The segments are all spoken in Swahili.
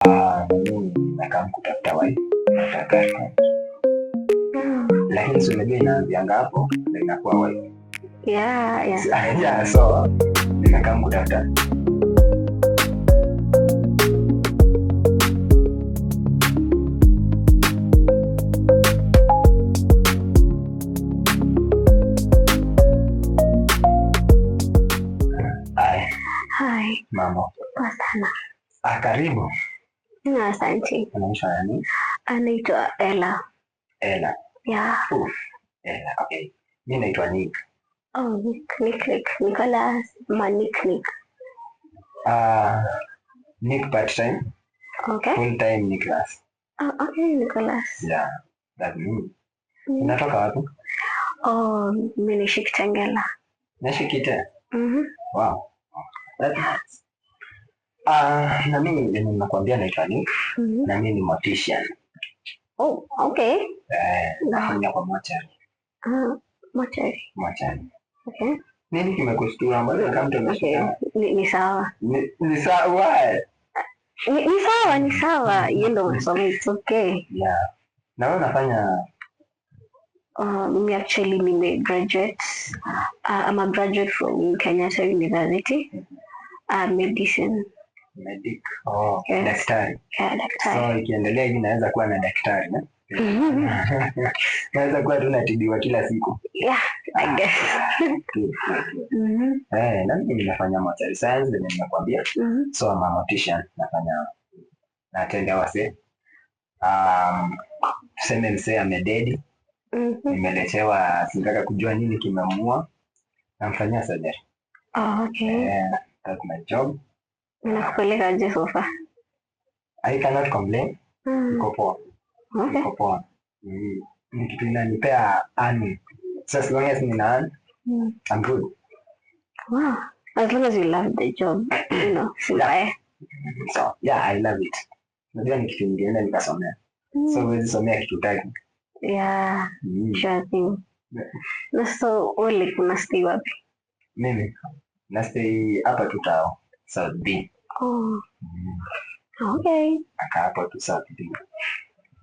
nakaa kutafuta wife nataka lakini si unajua inaanzianga hapo na inakuwa wife. Yeah. So nimekaa kutafuta Hi. Mama. Poa sana. Karibu. Asante. Unaitwa nani? Anaitwa Ella. Ella. Yeah. Ella, okay. Mimi naitwa Nick. Oh, Nick. Nicholas, Nick. Nick part time. Okay. Full time Nicholas. Oh, okay, Nicholas. Yeah, that's me. Unatoka wapi? Oh, mimi ni Kitengela. Naishi Kitengela? Wow. That's nice. Na mimi ninakwambia naitwa Nick. Na mimi ni mortician. Oh, okay. Nafanya kwa mochari. Mochari. Okay. Nini kimekushtua mbona kama mtu ameshika? Ni sawa. Ni sawa. Ni sawa. Hiyo ndio masomo, it's okay. Yeah. Na wewe unafanya me actually graduate. I'm a graduate from Kenyatta University. Medicine. Medic. Oh, yes. Daktari. Yeah, daktari. So ikiendelea hivi naweza kuwa na daktari, ne? Naweza kuwa tunatibiwa kila siku. Yeah, I guess. Na mimi ninafanya mortuary science ndio ninakwambia. So I'm a mortician, nafanya natendea wase. Tuseme msee amededi. Nimeletewa, sinataka kujua nini kimemua. Namfanyia surgery. Oh, okay. That's my job. Nakupeleka aje sofa? I cannot complain. Niko poa. Okay. Niko poa. Ni kitu inanipea earning. So as long as nina earn, I'm good. Wow. As long as you love the job, you know. Yeah. So, yeah, I love it. Najua ni kitu ningenda nikasomea. So huwezi somea kitu taki. Yeah. Sure thing. Na so ole kuna stay wapi? Mimi na stay hapa tu Tao, South B. Oh. Okay. Aka hapo tu South B.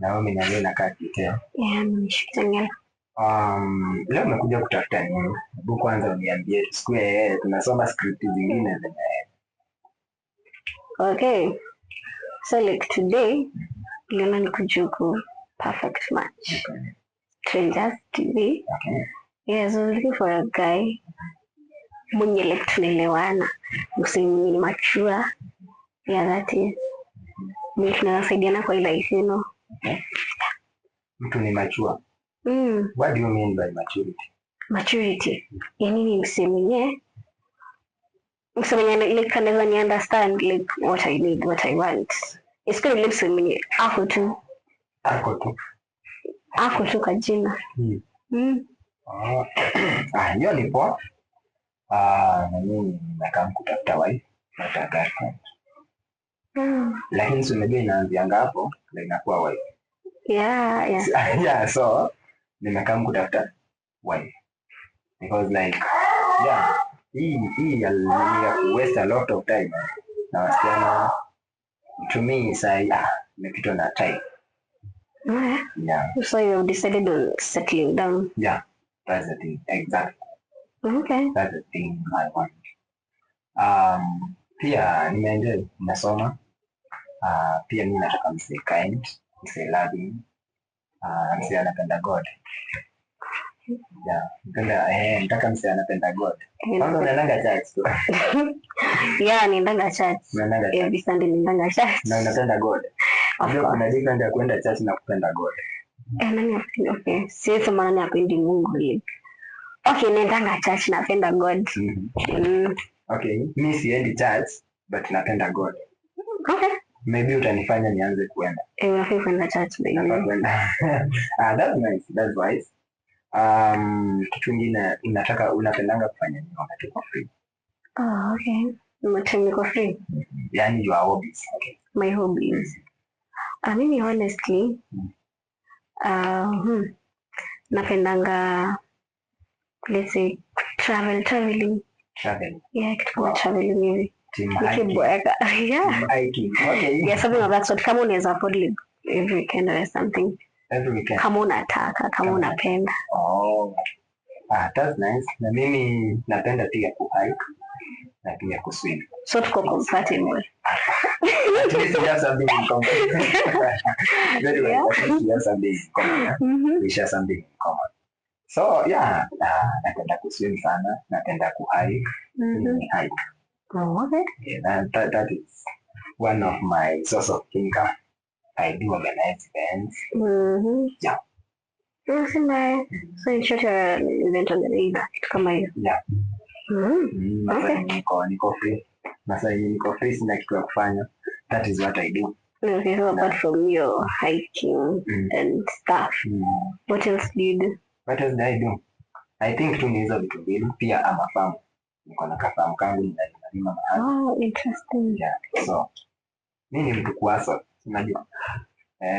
Na wewe mwenyewe unakaa Kitengela? Yeah, mimi Kitengela. Leo nimekuja kutafuta nini? Hebu kwanza uniambie siku tunasoma script zingine zenye. Okay. So like today, Leona Nikujuku perfect match. Strangers TV. Okay. Yeah, so looking for a guy mwenye like tunaelewana, msemi ni mature. Yeah, that is. Mimi tunasaidiana kwa ile life, you know. Okay. Mtu ni mature. What do you mean by maturity? Maturity. Yani ni msemi like can never understand like what I need, what I want. It's going to msemi ako tu kajina. Hiyo ni poa. Na mimi nakaa kutafuta wife, nataka girlfriend. Lakini si unajua inaanzianga hapo na inakuwa wife. Yeah. So nimekaa kutafuta wife. Because like hii ya waste a lot of time. Na wasichana to me say nimepitwa na time. Yeah. So you have decided on settling down. Yeah, that's the thing. Exactly. Okay. That's the thing I want. Pia nimeenjoy nasoma. Pia mimi nataka msee kind, msee loving, msee anapenda God. Yeah, nataka msee anapenda God. Kwanza unaenda church tu. Yeah, nienda church. Every Sunday nienda church. Na unapenda God. Ndio kuna difference ya kwenda church na kupenda God. Okay. Sisi maana napendi Mungu ile. Okay, nienda church napenda God. Okay, mimi siendi church but napenda God. Okay. Maybe utanifanya nianze kuenda. Unafaa kwenda church baby. That's nice. That's wise. Kitu kingine unapendanga kufanya nini wakati uko free? Okay. Niko free. Yani your hobbies. Okay. My hobbies. Mimi honestly napendanga let's say traveling. Traveling. Yeah, kitu kama traveling hivi. Team hiking. Nikiboeka. Yeah. Team hiking. Okay. Yeah, something of that sort. Kama unaweza afford like every weekend or something. Every weekend. Kama unataka, kama unapenda. Oh. That's nice. Na mimi napenda pia kuhike na pia kuswim. So tuko compatible. At least we have something in common. Very well. Yeah. At least we have something in common. We share something in common. So yeah, napenda kuswim sana, napenda kuhike. Hike. Oh, okay. Yeah, that is one of my source of income. I do organize events. Yeah. So in short, you're an event organizer. Kitu kama hiyo. Yeah. Okay. Niko free. Nasa niko free, sina kitu ya kufanya. That is what I do. Okay, so apart from your hiking and stuff, what else do you do? What else do I do? I think tu ni hizo vitu mbili. Pia ama farm. Niko na kafamu kangu ninalima mahali. Oh, interesting. Yeah. So mimi ni mtu kuasa, unajua.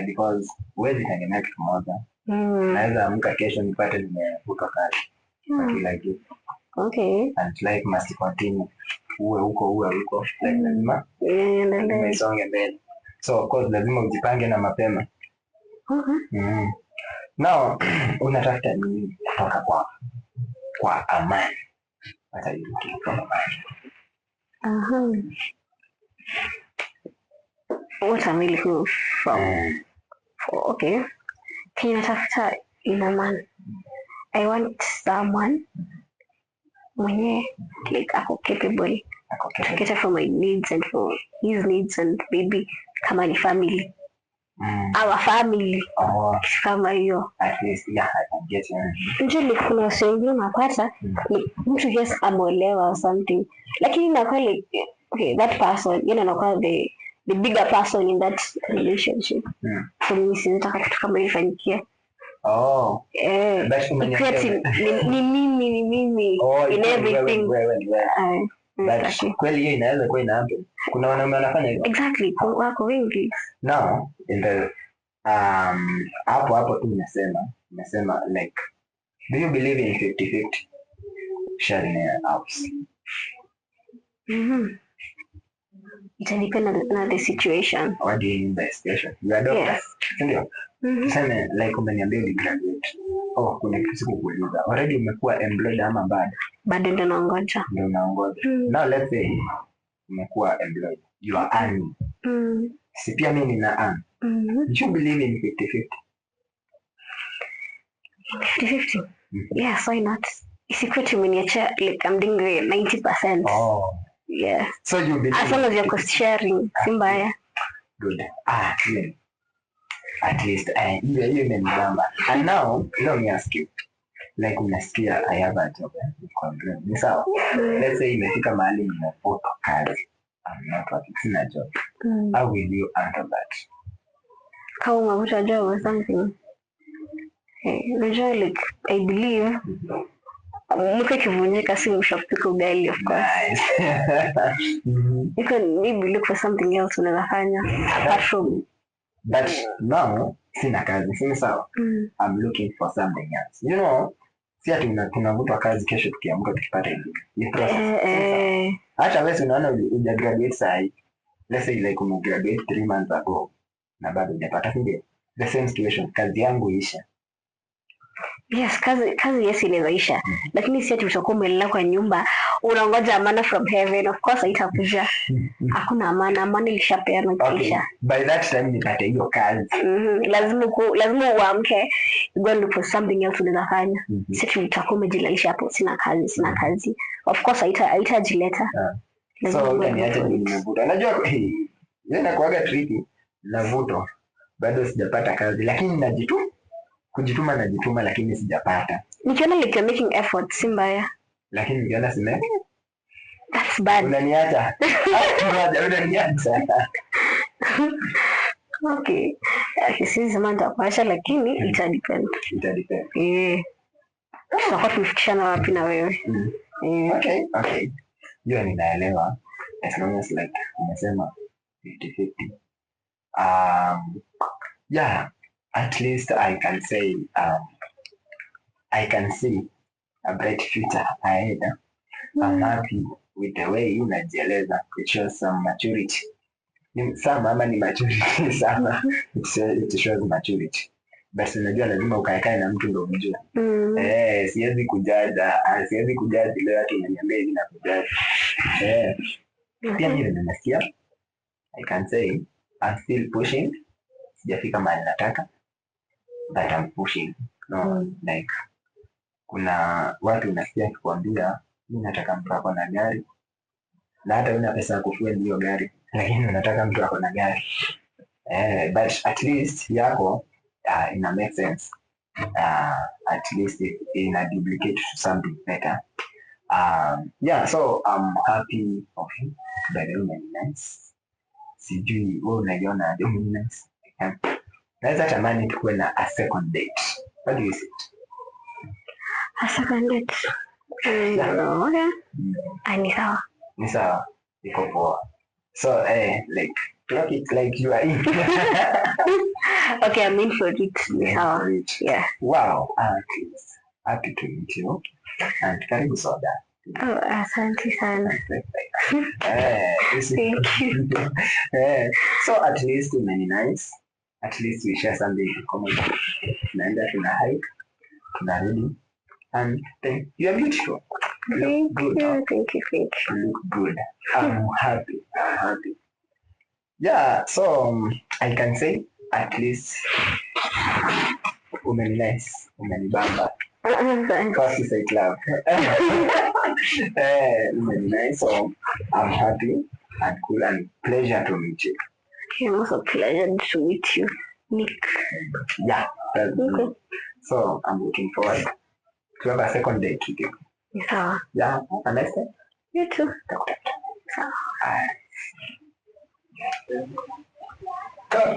Because huwezi tegemea kitu moja. Naweza amka kesho nipate nimevuka kazi. Like it. Okay. And life must continue. Uwe huko. Like lazima. Nisonge mbele. So of course lazima ujipange na mapema. Now unatafuta nini kutoka kwa amani? What are you looking for? What am I looking for? Okay. Can you tafuta in a man? I want someone mwenye like ako capable to cater for my needs and for his needs and maybe kama ni family. Our family. Kama hiyo. At least yeah, I can get you. Njuli kuna watu wengine unapata ni mtu just ameolewa or something. Lakini inakuwa like okay, that person, you know, anakuwa the bigger person in that relationship. So mimi sinataka kitu kama hiyo ifanyikie. Ni mimi in everything. But kweli hiyo inaweza kuwa inahappen. Kuna wanaume wanafanya hivyo. Exactly, wako wengi. Now in the hapo tu nimesema like, do you believe in 50-50 sharing a house? It depends on the situation. What do you mean by situation? You are doctor. Yes. Ndio. Tuseme like umeniambia uligraduate. Kuna kitu sikukuuliza. Already umekuwa employed ama bado? Bado ndo naongoja. Ndio naongoja. Now let's say umekuwa employed. You are earning. Si pia mimi nina earn. Do you believe in 50-50? 50-50? Yes, why not? Isikuwe tumeniacha like I'm doing 90%. Yeah. So you believe as long as you're cost sharing, si mbaya. Good. Yeah. At least hiyo imenibamba. And now let me ask you, like unasikia I have a job ni sawa. Let's say imefika mahali nimefuta kazi, I'm not working, sina job. How will you handle that? Kama umefuta job or something, like I believe mke kivunjika si mshapika ugali, of course. Nice. You can maybe look for something else unaweza fanya apart from. But now sina kazi, sina sawa. I'm looking for something else. You know, si ati tunavutwa kazi kesho tukiamka tukipata hivi. Ni process. Hata wewe unaona uja graduate sai. Let's say like ume graduate 3 months ago na bado hujapata ndio. The same situation, kazi yangu isha. Yes, kazi yes inaisha. Lakini si ati utakuwa umelala kwa nyumba unangoja amana from heaven. Of course haitakuja. Hakuna amana ilishapeana kisha. By that time nipate hiyo kazi. Lazima uamke go look for something else unaweza fanya. Si ati utakuwa umejilalisha hapo sina kazi. Of course haitajileta. So utaniacha nimevuta. Unajua yeye anakuaga tricky navuto. Bado sijapata kazi lakini kujituma lakini sijapata. Nikiona like you're making effort si mbaya. Lakini nikiona sime. That's bad. Unaniacha. Okay. Sisi sema nitakuacha lakini ita depend. Tutakuwa tumefikishana wapi na wewe. Okay. Hiyo ninaelewa. As long as like umesema 50-50. Yeah. At least I can say I can see a bright future ahead. I'm happy with the way unajieleza, it shows some maturity. Sama ama ni maturity sana. It shows maturity. Basi unajua lazima ukaekae na mtu ndo umjue. Siwezi kujaji leo ati unaniambia hivi na kujaji. Pia mimi nimesikia, I can say I'm still pushing. Sijafika mahali nataka, but I'm pushing. No, like kuna watu unasikia akikwambia mimi nataka mtu ako na gari, na hata una pesa ya kufuel hiyo gari, lakini unataka mtu ako na gari. But at least yako ina make sense. At least ina duplicate to something better. Yeah, so I'm happy of you. By the way, nice. Sijui wewe unaiona dominance. Naweza tamani tukuwe na a second date. What do you say? A second date. Okay. Ni sawa. Ni sawa. Iko poa. So like clock it like you are in. Okay, I'm in for it. Ni sawa. Yeah. Wow. Happy to meet you. And karibu soda. Oh, asante sana. Thank you. So at least many nice. At least we share something in common. Tunaenda tuna hike, tunarudi, and then you are beautiful. Thank you. You look good. I'm happy. Yeah, so I can say at least nice, umenibamba. First is like love. Nice, so I'm happy and cool and pleasure to meet you. It was a pleasure to meet you, Nick. Yeah, that's okay. So I'm looking forward to have a second date with you. Yeah, have a nice day. You too. Bye.